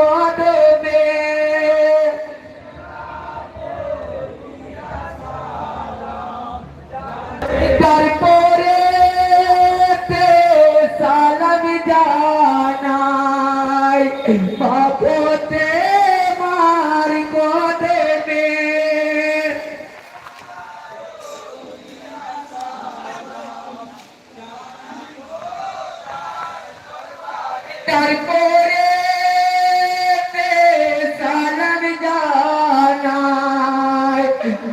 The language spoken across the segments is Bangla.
কদমে তারপরে সালাম জানাই বাপতে মার কদমে তারপরে সালাম জানাই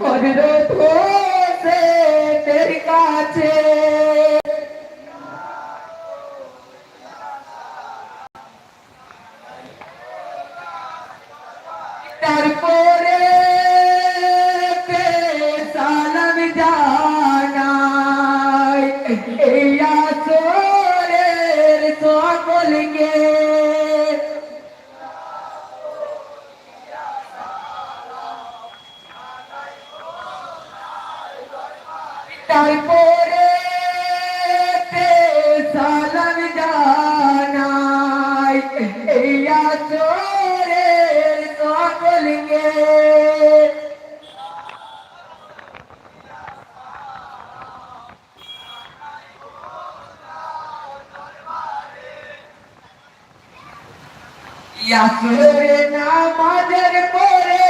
হযরত হোসেনের কাছে তারপরে সালাম জানাই এই আসরের সকলকে তারপরে সালাম জানাই এই আসরের সকলকে আসরে নামাজের পরে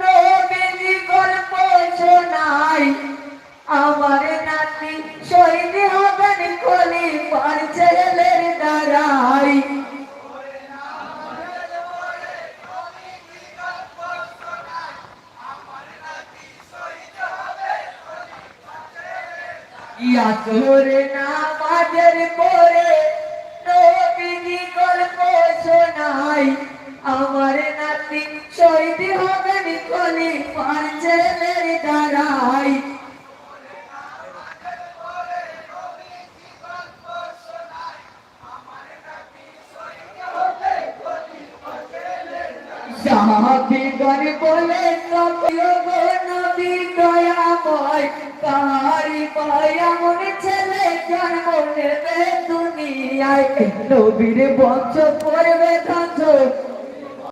নবীজি গল্প শোনাই আমার নাতি শহীদ হবেন খলিফার ছেলের দ্বারাই আসরে নামাজের পরে নবীজি গল্প শোনাই আমার নাতি শহীদ হবেন খলিফার ছেলের দ্বারাই সাহাবীগণ বলেন নবী দয়াময় কারি পায় এমন ছেলে জন্ম নেবে দুনিয়ায় নবীর বংশ করবে ধ্বংস